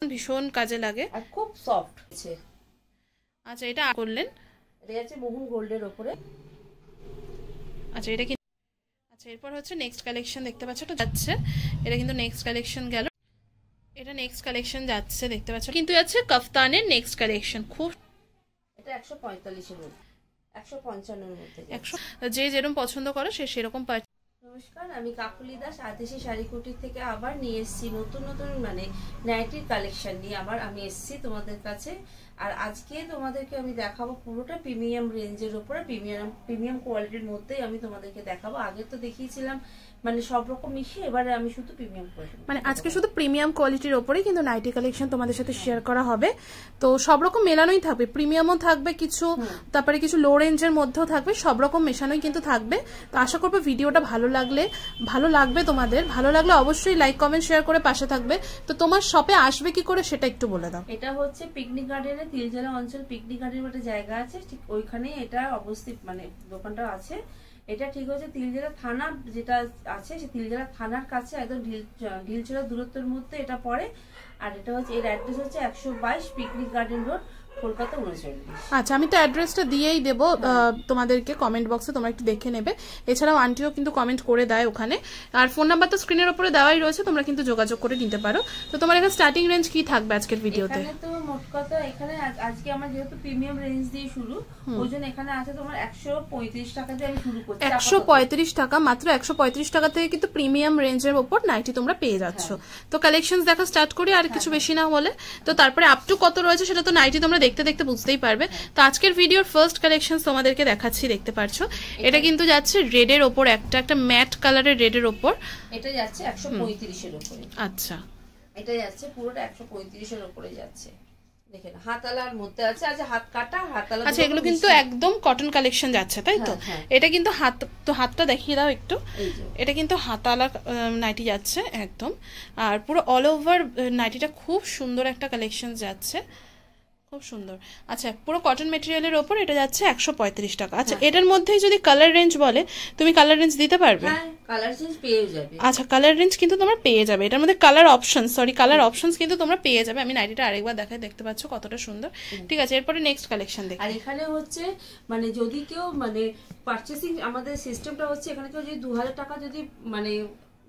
ভীষণ কাজে লাগে আর খুব সফট আছে। আচ্ছা এটা করলেন, এটা আছে মোহন গোল্ডের উপরে। আচ্ছা এটা কি, আচ্ছা এরপর হচ্ছে নেক্সট কালেকশন দেখতে পাচ্ছ, এটা যাচ্ছে, এটা কিন্তু নেক্সট কালেকশন গেল, এটা নেক্সট কালেকশন যাচ্ছে দেখতে পাচ্ছ, কিন্তু আছে কাফতানের নেক্সট কালেকশন খুব, এটা 145 এর মধ্যে, 155 এর মধ্যে, 100 যে যেরকম পছন্দ করো সে সেরকম। নমস্কার, আমি কাকুলি দাস আদেশি শাড়িকুটির থেকে আবার নিয়ে এসেছি নতুন নতুন নাইটির কালেকশন নিয়ে আবার আমি এসেছি তোমাদের কাছে। আর আজকে তোমাদেরকে আমি দেখাবো পুরোটা প্রিমিয়াম রেঞ্জের উপরে, প্রিমিয়াম কোয়ালিটির মধ্যেই আমি তোমাদেরকে দেখাবো। আগে তো দেখিয়েছিলাম সব রকম মিশিয়ে, এবারে আমি শুধু প্রিমিয়াম কোয়ালিটি, আজকে শুধু প্রিমিয়াম কোয়ালিটির ওপরেই কিন্তু নাইটি কালেকশন তোমাদের সাথে শেয়ার করা হবে। তো সব রকম মেলানোই থাকবে, প্রিমিয়ামও থাকবে কিছু, তারপরে কিছু লো রেঞ্জের মধ্যেও থাকবে, সব রকম মেশানোই কিন্তু থাকবে। তো আশা করবো ভিডিওটা ভালো লাগবে তোমাদের। ভালো লাগলে অবশ্যই লাইক কমেন্ট শেয়ার করে পাশে থাকবে। তো তোমার শপে আসবে কি করে সেটা একটু বলে দাও। এটা হচ্ছে পিকনিক গার্ডেনে, তিলজলা অঞ্চল পিকনিক গার্ডেনের একটা জায়গা আছে, ঠিক ওইখানেই এটা অবস্থিত, দোকানটা আছে। এটা ঠিক হচ্ছে তিলজলা থানা যেটা আছে, সে তিলজলা থানার কাছে একদম ঢিলছড়া দূরত্বের মধ্যে এটা পড়ে। আর এটা হচ্ছে, এর অ্যাড্রেস হচ্ছে 122 পিকনিক গার্ডেন রোড, কলকাতা 39। আচ্ছা আমি তো অ্যাড্রেসটা দিয়েই দেবো তোমাদেরকে কমেন্ট বক্সে, তোমরা একটু দেখে নেবে। এছাড়াও আন্টিও কিন্তু কমেন্ট করে দেয় ওখানে, আর ফোন নাম্বার তো স্ক্রিনের উপরে দেওয়াই রয়েছে, তোমরা কিন্তু যোগাযোগ করে নিতে পারো। তো তোমার এখানে স্টার্টিং রেঞ্জ কি থাকবে আজকের ভিডিওতে? এখানে তো মোট কথা, এখানে আজকে আমার যেহেতু প্রিমিয়াম রেঞ্জ দিয়ে শুরু, ওই জন্য এখানে আছে তোমার 135 টাকা দিয়ে আমি শুরু করছি। 135 টাকা, মাত্র 135 টাকা থেকে কিন্তু প্রিমিয়াম রেঞ্জের ওপর নাইটি তোমরা পেয়ে যাচ্ছ। তো কালেকশন দেখা স্টার্ট করি, আর কিছু বেশি না হলে। তো তারপরে আপ টু কত রয়েছে সেটা তো নাইটি তোমরা দেখতে দেখতে বুঝতেই পারবে। তো আজকের ভিডিওর ফার্স্ট কালেকশন তোমাদেরকে দেখাচ্ছি, দেখতে পারছো এটা কিন্তু যাচ্ছে রেডের ওপর, একটা ম্যাট কালারের রেডের ওপর, এটা যাচ্ছে 135 এর উপরে। আচ্ছা এটা যাচ্ছে পুরোটা 135 এর উপরে যাচ্ছে, দেখেন হাতালার মধ্যে আছে, হাত কাটা হাতালা। আচ্ছা এগুলো কিন্তু একদম কটন কালেকশন যাচ্ছে, তাই তো? এটা কিন্তু হাতটা দেখিয়ে দাও একটু। এটা কিন্তু হাতালা নাইটি যাচ্ছে একদম, আর পুরো অল ওভার নাইটিটা খুব সুন্দর একটা কালেকশন যাচ্ছে, খুব সুন্দর। আচ্ছা পুরো কটন মেটেরিয়ালের ওপর এটা যাচ্ছে 135 টাকা। আচ্ছা এটার মধ্যেই যদি কালার রেঞ্জ বলে, তুমি কালার রেঞ্জ দিতে পারবে? কালার রেঞ্জ পেয়ে যাবে। আচ্ছা কালার রেঞ্জ কিন্তু তোমরা পেয়ে যাবে, এটার মধ্যে কালার অপশনস কিন্তু তোমরা পেয়ে যাবে। আমি নাইটিটা আরেকবার দেখাই, দেখতে পাচ্ছ কতটা সুন্দর। ঠিক আছে, এরপরে নেক্সট কালেকশন দেখি। আর এখানে হচ্ছে যদি কেউ পারচেসিং, আমাদের সিস্টেমটা হচ্ছে এখানে কেউ যদি 2000 টাকা যদি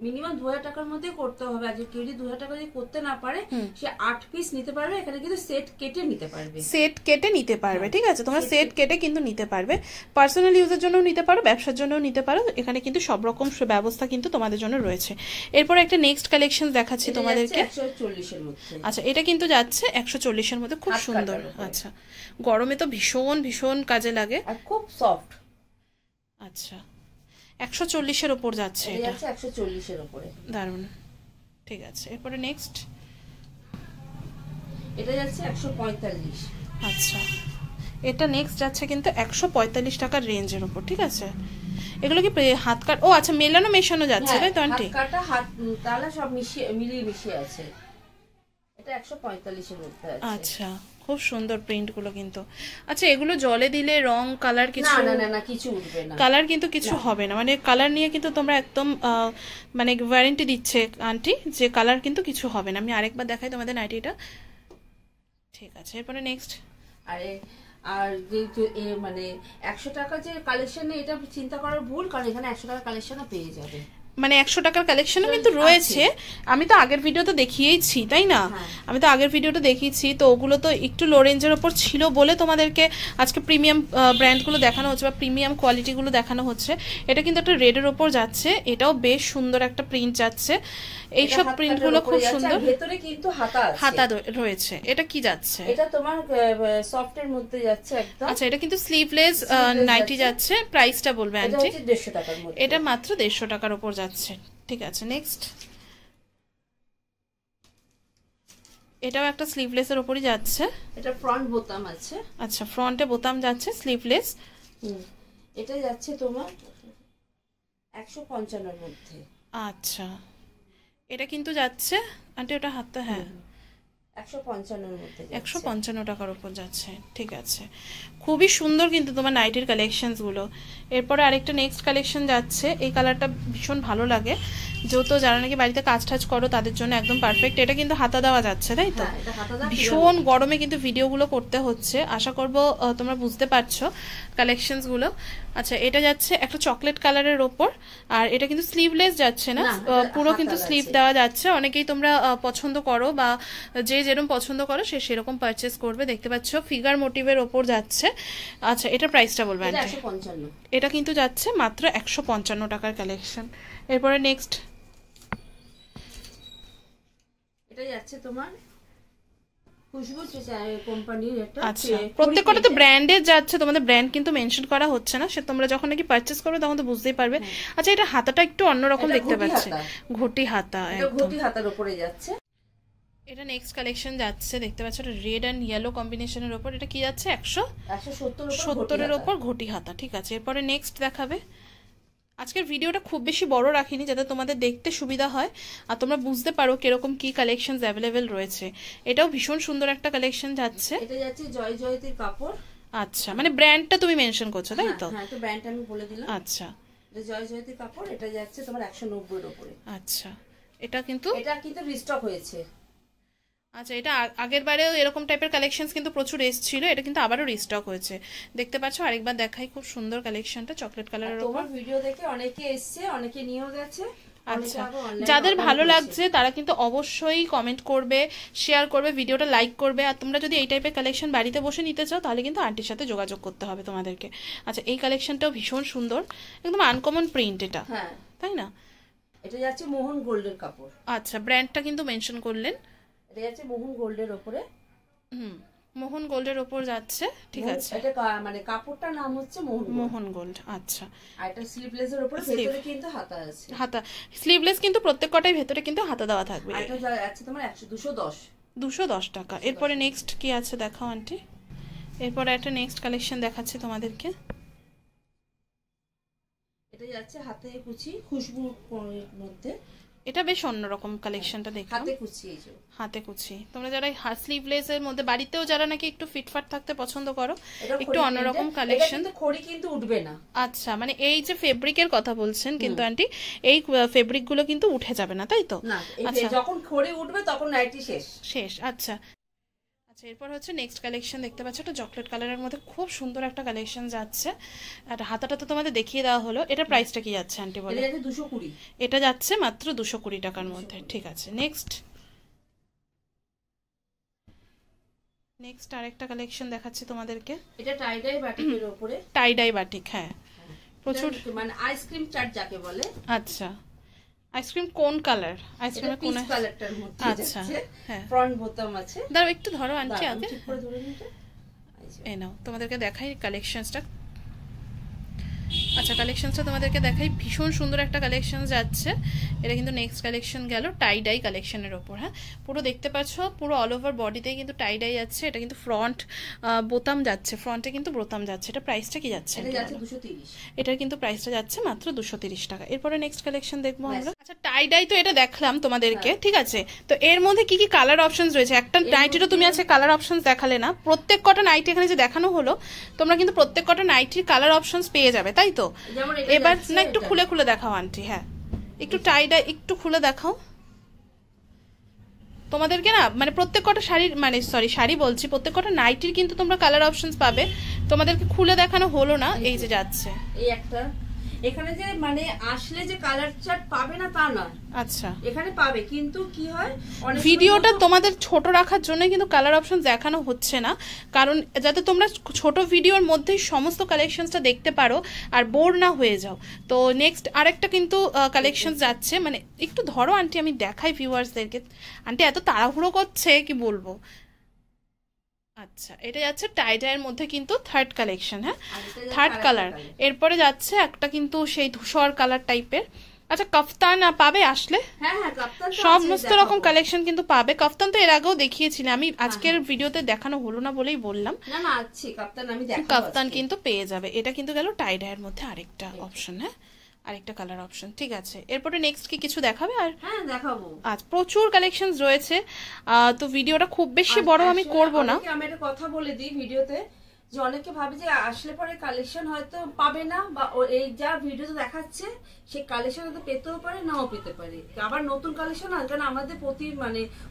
মিনিমাম 2000 টাকার মধ্যে করতে হবে। আর কেউ যদি 2000 টাকা যদি করতে না পারে, সে 8 পিস নিতে পারবে। এখানে কিন্তু সেট কেটে নিতে পারবে, ঠিক আছে? তোমরা সেট কেটে কিন্তু নিতে পারবে, পার্সোনাল ইউজের জন্যও নিতে পারো, ব্যবসার জন্যও নিতে পারো। এখানে কিন্তু সব রকম ব্যবস্থা কিন্তু তোমাদের জন্য রয়েছে। এরপরে একটা নেক্সট কালেকশন দেখাচ্ছি তোমাদেরকে। 140 এর মধ্যে। আচ্ছা এটা কিন্তু যাচ্ছে 140 এর মধ্যে, খুব সুন্দর। আচ্ছা গরমে তো ভীষণ ভীষণ কাজে লাগে, আর খুব সফট। আচ্ছা 140 এর উপর যাচ্ছে, এটা 140 এর উপরে, দারুণ। ঠিক আছে, এরপরে নেক্সট এটা যাচ্ছে 145। আচ্ছা এটা নেক্সট যাচ্ছে কিন্তু 145 টাকার রেঞ্জের উপর, ঠিক আছে? এগুলো কি হাত কাট, ও আচ্ছা মেলানো মেশানো যাচ্ছে, তাই তো আন্টি? হাত কাটা হাত তালা সব মিলিয়ে আছে। এটা 145 এর মধ্যে আছে। আচ্ছা খুব সুন্দর প্রিন্ট গুলো কিন্তু। আচ্ছা এগুলো জলে দিলে রং কালার কিছু? না কিছু উঠবে না, কালার কিন্তু কিছু হবে না, কালার নিয়ে কিন্তু তোমরা একদম ওয়ারেন্টি দিচ্ছে আন্টি যে কালার কিন্তু কিছু হবে না। আমি আরেকবার দেখাই তোমাদের নাইটিটা। ঠিক আছে, এরপরে নেক্সট। আর যে 100 টাকা যে কালেকশনে, এটা চিন্তা করার ভুল, কারণ এখানে 100 টাকার কালেকশনও পেয়ে যাবে। 100 টাকার কালেকশনও কিন্তু রয়েছে। আমি তো আগের ভিডিওতে দেখিয়েছি, তাই না? আমি তো আগের ভিডিওটা দেখিয়েছি, তো ওগুলো তো একটু লো রেঞ্জের ওপর ছিল বলে তোমাদেরকে আজকে প্রিমিয়াম ব্র্যান্ডগুলো দেখানো হচ্ছে বা প্রিমিয়াম কোয়ালিটিগুলো দেখানো হচ্ছে। এটা কিন্তু একটা রেডের ওপর যাচ্ছে, এটাও বেশ সুন্দর একটা প্রিন্ট যাচ্ছে। এইসব প্রিন্টগুলো খুব সুন্দর, ভেতরে কিন্তু হাতা রয়েছে। এটা কি যাচ্ছে? এটা তোমার সফটের মধ্যে যাচ্ছে একদম। আচ্ছা এটা কিন্তু স্লিভলেস নাইটি যাচ্ছে। প্রাইসটা বলবে আন্টি? এটা 150 টাকার মধ্যে, এটা মাত্র 150 টাকার উপর যাচ্ছে। ঠিক আছে, নেক্সট। এটাও একটা স্লিভলেস এর উপরই যাচ্ছে, এটা ফ্রন্ট বোতাম আছে। আচ্ছা ফ্রন্টে বোতাম যাচ্ছে, স্লিভলেস। এটা যাচ্ছে তোমার 155 এর মধ্যে। আচ্ছা এটা কিন্তু যাচ্ছে আন্টি, ওটা হাতটা, হ্যাঁ 155 টাকার উপর যাচ্ছে, ঠিক আছে। খুবই সুন্দর কিন্তু তোমার নাইটির কালেকশনসগুলো। এরপরে আরেকটা নেক্সট কালেকশন যাচ্ছে, এই কালারটা ভীষণ ভালো লাগে, যেহেতু যারা নাকি বাড়িতে কাজ টাজ করো তাদের জন্য একদম পারফেক্ট। এটা কিন্তু হাতা দেওয়া যাচ্ছে, তাই তো? ভীষণ গরমে কিন্তু ভিডিওগুলো করতে হচ্ছে, আশা করবো তোমরা বুঝতে পারছো কালেকশনসগুলো। আচ্ছা, এটা যাচ্ছে একটা চকলেট কালারের ওপর, আর এটা কিন্তু স্লিভলেস যাচ্ছে না, পুরো কিন্তু স্লিভ দেওয়া যাচ্ছে। অনেকেই তোমরা পছন্দ করো বা যে যেরকম পছন্দ করো সে সেরকম পারচেস করবে। দেখতে পাচ্ছ ফিগার মোটিভের ওপর যাচ্ছে। আচ্ছা, এটার প্রাইসটা বলবে আন্টি? এটা কিন্তু যাচ্ছে মাত্র 155 টাকার কালেকশন। এরপরে নেক্সট এটা যাচ্ছে তোমার খুশবু কোম্পানির, এটা আচ্ছা প্রত্যেকটা তো ব্র্যান্ডের যাচ্ছে, তোমাদের ব্র্যান্ড কিন্তু মেনশন করা হচ্ছে না, সে তোমরা যখন নাকি পারচেজ করবে তখন তো বুঝতেই পারবে। আচ্ছা, এটা হাতাটা একটু অন্যরকম দেখতে পাচ্ছি, ঘটি হাতা, ঘটি হাতার উপরে যাচ্ছে। এটা নেক্সট কালেকশন যাচ্ছে, দেখতে পাচ্ছ এটা রেড এন্ড ইয়েলো কম্বিনেশনের উপর। এটা কি যাচ্ছে 170 উপর ঘটি হাতা, ঠিক আছে। এরপরে নেক্সট দেখাবে। আজকের ভিডিওটা খুব বেশি বড় রাখিনি যাতে তোমাদের দেখতে সুবিধা হয় আর তোমরা বুঝতে পারো কিরকম কি কালেকশনস অ্যাভেলেবেল রয়েছে। এটাও ভীষণ সুন্দর একটা কালেকশন যাচ্ছে। এটা যাচ্ছে জয় জয়তির কাপড়। আচ্ছা, মানে ব্র্যান্ডটা তুমি মেনশন করছো, তাই তো? হ্যাঁ, তো ব্র্যান্ডটা আমি বলে দিলাম। আচ্ছা, এটা জয় জয়তির কাপড়, এটা যাচ্ছে তোমার 190 এর উপরে। আচ্ছা, এটা কিন্তু রিস্টক হয়েছে। আচ্ছা, এটা আগের বারেও এরকম টাইপের কালেকশনস কিন্তু প্রচুর এসেছিল, এটা কিন্তু আবারও রিস্টক হয়েছে। দেখতে পাচ্ছ, আরেকবার দেখাই, খুব সুন্দর কালেকশনটা চকলেট কালারের উপর। তোমার ভিডিও দেখে অনেকে এসেছে, অনেকে নিয়েও গেছে। আচ্ছা, যাদের ভালো লাগছে তারা কিন্তু অবশ্যই কমেন্ট করবে, শেয়ার করবে, ভিডিওটা লাইক করবে। আর তোমরা যদি এই টাইপের কালেকশন বাড়িতে বসে নিতে চাও তাহলে কিন্তু আন্টির সাথে যোগাযোগ করতে হবে তোমাদেরকে। আচ্ছা, এই কালেকশনটাও ভীষণ সুন্দর, একদম আনকমন প্রিন্ট এটা, তাই না? এটা যাচ্ছে মোহন গোল্ডের কাপড়। আচ্ছা, ব্র্যান্ডটা কিন্তু মেনশন করলেন। এটা যাচ্ছে মোহন গোল্ডের উপরে। মোহন গোল্ডের উপর যাচ্ছে, ঠিক আছে। এটা মানে কাপড়টার নাম হচ্ছে মোহন গোল্ড। আচ্ছা, আর এটা স্লিভলেসের উপরে, ভেতরে কিন্তু হাতা আছে। হাতা স্লিভলেস কিন্তু প্রত্যেকটাই ভেতরে কিন্তু হাতা দেওয়া থাকবে। এটা যাচ্ছে তোমার 210 টাকা। এরপরে নেক্সট কি আছে দেখাও আন্টি। এরপরে একটা নেক্সট কালেকশন দেখাচ্ছি তোমাদেরকে। এটা যাচ্ছে হাতে কুচি খুশবুর মধ্যে। এটা বেশ অন্যরকম কালেকশনটা দেখলাম, হাতে কুচি। তোমরা যারা স্লিভলেস এর মধ্যে বাড়িতেও যারা নাকি একটু ফিটফাট থাকতে পছন্দ করো, একটু অন্যরকম কালেকশন। খড়ি কিন্তু উঠবে না। আচ্ছা, মানে এই যে ফেব্রিকের কথা বলছেন কিন্তু আন্টি, এই ফেব্রিক গুলো কিন্তু উঠে যাবে না, তাই তো? আচ্ছা, যখন খড়ি উঠবে তখন নাইটি শেষ। আচ্ছা, এরপর হচ্ছে নেক্সট কালেকশন দেখতে পাচ্ছ, একটা চকলেট কালারের মধ্যে খুব সুন্দর একটা কালেকশন যাচ্ছে। আর হাতাটা তো তোমাদের দেখিয়ে দেওয়া হলো। এটা প্রাইসটা কি যাচ্ছে আন্টি বলে? এটা যাচ্ছে মাত্র 220 টাকার মধ্যে, ঠিক আছে। নেক্সট আরেকটা কালেকশন দেখাচ্ছি তোমাদেরকে। এটা টাইডাই বাটিকের উপরে। টাইডাই বাটিক, হ্যাঁ, প্রচুর মানে আইসক্রিম চাট যাকে বলে। আচ্ছা, আইসক্রিম কোন কালার? আইসক্রিমের কোন কালারটার মধ্যে? আচ্ছা, হ্যাঁ, ফ্রন্ট বোতাম আছে। দাঁড়াও একটু ধরো আন্টি, আগে ঠিক করে ধরে নিতে। এই নাও, তোমাদেরকে দেখাই কালেকশনসটা। আচ্ছা, কালেকশনসটা তোমাদেরকে দেখাই, ভীষণ সুন্দর একটা কালেকশন যাচ্ছে। এটা কিন্তু নেক্সট কালেকশন গেল টাই ডাই কালেকশনের ওপর। হ্যাঁ, পুরো দেখতে পাচ্ছ, পুরো অল ওভার বডিতেই কিন্তু টাই ডাই যাচ্ছে। এটা কিন্তু ফ্রন্ট বোতাম যাচ্ছে, ফ্রন্টে কিন্তু বোতাম যাচ্ছে। এটা প্রাইসটা কি যাচ্ছে? এটার কিন্তু প্রাইসটা যাচ্ছে মাত্র 230 টাকা। এরপরে নেক্সট কালেকশন দেখবো আমরা। আচ্ছা, টাই ডাই তো এটা দেখলাম তোমাদেরকে, ঠিক আছে। তো এর মধ্যে কি কি কালার অপশনস রয়েছে? একটা নাইটিরও তুমি আছে কালার অপশনস দেখালে না। প্রত্যেক কটা নাইটি এখানে যে দেখানো হলো, তোমরা কিন্তু প্রত্যেক কটা নাইটির কালার অপশনস পেয়ে যাবে, তাই তো? এবার না একটু খুলে খুলে দেখাও আন্টি। হ্যাঁ, একটু টাইডা একটু খুলে দেখাও তোমাদেরকে। না মানে প্রত্যেক কটা শাড়ির, মানে শাড়ি বলছি, প্রত্যেক কটা নাইটির কিন্তু তোমরা কালার অপশনস পাবে। তোমাদেরকে খুলে দেখানো হলো না, এই যে যাচ্ছে। এই একটা এখানে যে মানে আসলে যে কালার চার্ট পাবে না তা না। আচ্ছা, এখানে পাবে, কিন্তু কি হয় ভিডিওটা তোমাদের ছোট রাখার জন্য কিন্তু কালার অপশন দেখানো হচ্ছে না, কারণ যাতে তোমরা ছোট ভিডিওর মধ্যেই সমস্ত কালেকশনসটা দেখতে পারো আর বোর না হয়ে যাও। তো নেক্সট আরেকটা কিন্তু কালেকশন যাচ্ছে, মানে একটু ধরো আন্টি, আমি দেখাই ভিউয়ার্সদেরকে। আন্টি এত তাড়াহুড়ো করছে কি বলবো। আচ্ছা, এটা যাচ্ছে টাইডাইয়ের মধ্যে কিন্তু থার্ড কালেকশন। হ্যাঁ, থার্ড কালার। এরপরে যাচ্ছে একটা কিন্তু সেই ধূসর কালার টাইপের। আচ্ছা, কাফতান পাবে আসলে? সমস্ত রকম কালেকশন কিন্তু পাবে। কাফতান তো এর আগেও দেখিয়েছিলাম আমি, আজকের ভিডিওতে দেখানো হলো না বলেই বললাম। কাফতান কিন্তু পেয়ে যাবে। এটা কিন্তু গেল টাইডাইয়ের মধ্যে আরেকটা অপশন। হ্যাঁ, আরেকটা কালার অপশন। ঠিক আছে, এরপরে নেক্সট কি কিছু দেখাবে? আর হ্যাঁ দেখাবো। আজ প্রচুর কালেকশনস রয়েছে, তো ভিডিওটা খুব বেশি বড় আমি করব না। আমি একটা কথা বলে দিই ভিডিওতে, যে অনেকে ভাবে যে আসলে পরে কালেকশন হয়তো পাবে না, বা এই যা ভিডিওতে দেখাচ্ছে সেই কালেকশন হয়তো পেতেও পারে, নাও পেতে পারে। আবার নতুন কালেকশন আসবে না, আমাদের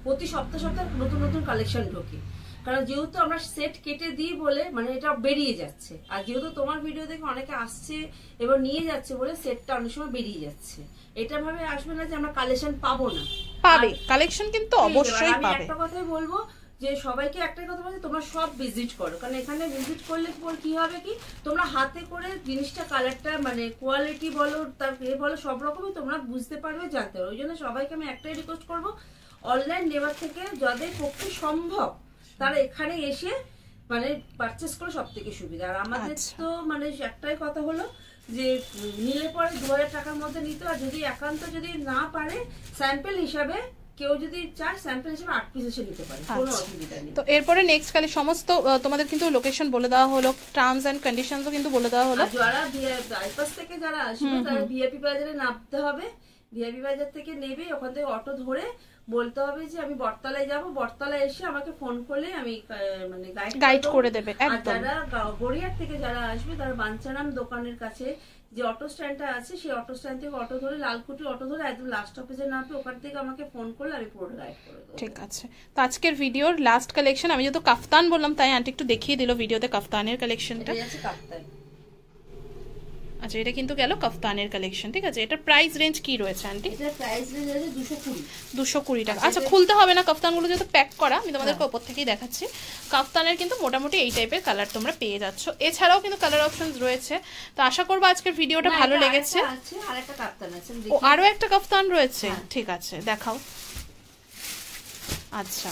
প্রতি সপ্তাহে নতুন নতুন কালেকশন ঢোকে। কারণ যেহেতু আমরা সেট কেটে দিই বলে মানে এটা বেরিয়ে যাচ্ছে, আর যেহেতু তোমার ভিডিও দেখে অনেকে আসছে এবং নিয়ে যাচ্ছে বলে সেটটা অনেক সময় বেরিয়ে যাচ্ছে। এটা ভাবে আসবে না যে আমরা কালেকশন পাবো না, পাবে কালেকশন কিন্তু অবশ্যই পাবে। আমি একটা কথাই বলবো যে সবাইকে একটাই কথা বলছি, তোমরা সব ভিজিট করো। কারণ এখানে ভিজিট করলে কি হবে কি, তোমরা হাতে করে জিনিসটা কালারটা মানে কোয়ালিটি বলো তার বলো সব রকমই তোমরা বুঝতে পারবে, জানতে পারবে। ওই জন্য সবাইকে আমি একটাই রিকোয়েস্ট করবো, অনলাইন নেওয়ার থেকে যাদের পক্ষে সম্ভব তারা এখানে এসে মানে পারচেস করে সব থেকে সুবিধা। আর আমাদের তো মানে একটাই কথা হলো যে নিলে পরে 2000 টাকার মধ্যে নিতে, আর যদি একান্ত যদি না পারে স্যাম্পল হিসাবে কেউ যদি চায় স্যাম্পল হিসেবে 8 পিস এসে নিতে পারে, কোনো অসুবিধা নেই। তো এরপরে নেক্সট কালে সমস্ত তোমাদের কিন্তু লোকেশন বলে দেওয়া হলো, টার্মস এন্ড কন্ডিশনসও কিন্তু বলে দেওয়া হলো। যারা বাইপাস থেকে যারা আসবে তারা ভিআইপি বাজারে নামতে হবে, ভিআইপি বাজার থেকে নেবে, ওখান থেকে অটো ধরে বলতে হবে যে আমি বটতলায় যাব, বটতলায় এসে আমাকে ফোন করলে আমি মানে গাইড করে দেবে। আর যারা গড়িয়ার থেকে যারা আসবে তারা বাঞ্ছারাম দোকানের কাছে যে অটো স্ট্যান্ডটা আছে সেই অটো স্ট্যান্ড থেকে অটো ধরে লালকুটি অটো ধরে একদম লাস্ট অফিসে নামবে, ওখান থেকে আমাকে ফোন করলে আমি পুরো গাইড করে দেবো। ঠিক আছে, তো আজকের ভিডিওর লাস্ট কালেকশন আমি যেহেতু কাফতান বললাম তাই আন্টি একটু দেখিয়ে দিল ভিডিওতে কাফতানের কালেকশনটা। আচ্ছা, এটা কিন্তু গেল কাফতানের কালেকশন। ঠিক আছে, এটার প্রাইস রেঞ্জ কি রয়েছে আন্টি? এটার প্রাইস রেঞ্জ আছে 220 টাকা। আচ্ছা, খুলতে হবে না, কাফতানগুলো যেহেতু প্যাক করা আমি তোমাদেরকে উপর থেকেই দেখাচ্ছি। কাফতানের কিন্তু মোটামুটি এই টাইপের কালার তোমরা পেয়ে যাচ্ছ, এছাড়াও কিন্তু কালার অপশনস রয়েছে। তো আশা করবো আজকের ভিডিওটা ভালো লেগেছে। ও আরো একটা কাফতান রয়েছে, ঠিক আছে দেখাও। আচ্ছা,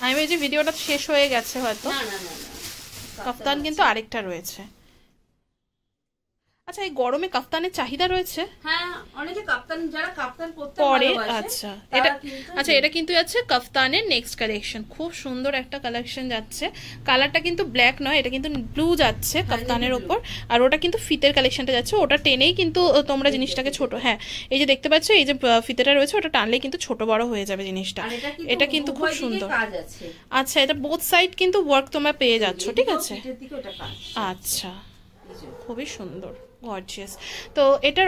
আমি এই যে ভিডিওটা শেষ হয়ে গেছে হয়তো, কাফতান কিন্তু আরেকটা রয়েছে। আচ্ছা, এই গরমে কাফতানের চাহিদা রয়েছে। হ্যাঁ, অনেকে কাফতান যারা কাফতান পরতে পরে। আচ্ছা, এটা কিন্তু যাচ্ছে কাফতানের নেক্সট কালেকশন। খুব সুন্দর একটা কালেকশন যাচ্ছে, কালারটা কিন্তু ব্ল্যাক নয়, এটা কিন্তু ব্লু যাচ্ছে কাফতানের উপর। আর ওটা কিন্তু ফিতের কালেকশনটা যাচ্ছে, ওটা টেনেই কিন্তু তোমরা জিনিসটাকে ছোট, হ্যাঁ এই যে দেখতে পাচ্ছ এই যে ফিতেটা রয়েছে ওটা টানলেই কিন্তু ছোট বড় হয়ে যাবে জিনিসটা। এটা কিন্তু খুব সুন্দর। আচ্ছা, এটা বোথ সাইড কিন্তু ওয়ার্ক তোমরা পেয়ে যাচ্ছ। ঠিক আছে, আচ্ছা খুবই সুন্দর, গর্জিয়াস। তো এটার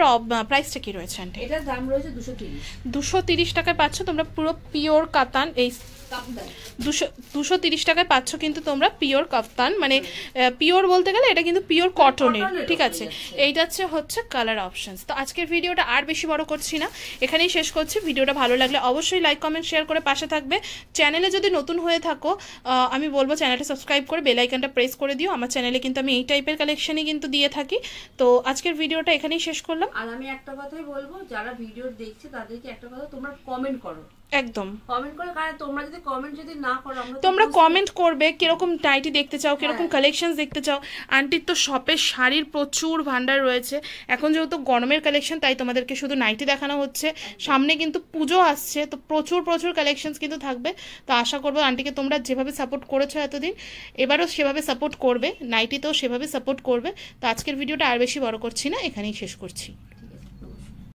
প্রাইসটা কি রয়েছে আন্টি? এটার দাম রয়েছে 230 টাকায় পাচ্ছ তোমরা পুরো পিওর কাতান। এই 230 টাকায় পাচ্ছ কিন্তু তোমরা পিওর কাফতান, মানে পিওর বলতে গেলে এটা কিন্তু পিওর কটনের। ঠিক আছে, এইটা হচ্ছে কালার অপশনস। তো আজকের ভিডিওটা আর বেশি বড় করছি না, এখানেই শেষ করছি। ভিডিওটা ভালো লাগলে অবশ্যই লাইক কমেন্ট শেয়ার করে পাশে থাকবে। চ্যানেলে যদি নতুন হয়ে থাকো আমি বলবো চ্যানেলটা সাবস্ক্রাইব করে বেল আইকনটা প্রেস করে দিও। আমার চ্যানেলে কিন্তু আমি এই টাইপের কালেকশনই কিন্তু দিয়ে থাকি। তো আজকের ভিডিওটা এখানেই শেষ করলাম। আর আমি একটা কথাই বলবো, যারা ভিডিও দেখছে তাদেরকে একটা কথা, তোমরা কমেন্ট করো, একদম কমেন্ট করে। কারণ তোমরা যদি কমেন্ট যদি না করো, তোমরা কমেন্ট করবে কিরকম নাইটি দেখতে চাও, কিরকম কালেকশনস দেখতে চাও। আন্টির তো শপে শাড়ির প্রচুর ভান্ডার রয়েছে। এখন যেহেতু গরমের কালেকশন তাই তোমাদেরকে শুধু নাইটি দেখানো হচ্ছে, সামনে কিন্তু পুজো আসছে, তো প্রচুর কালেকশনস কিন্তু থাকবে। তো আশা করবো আন্টিকে তোমরা যেভাবে সাপোর্ট করেছো এতদিন, এবারও সেভাবে সাপোর্ট করবে, নাইটিতেও সেভাবে সাপোর্ট করবে। তো আজকের ভিডিওটা আর বেশি বড় করছি না, এখানেই শেষ করছি।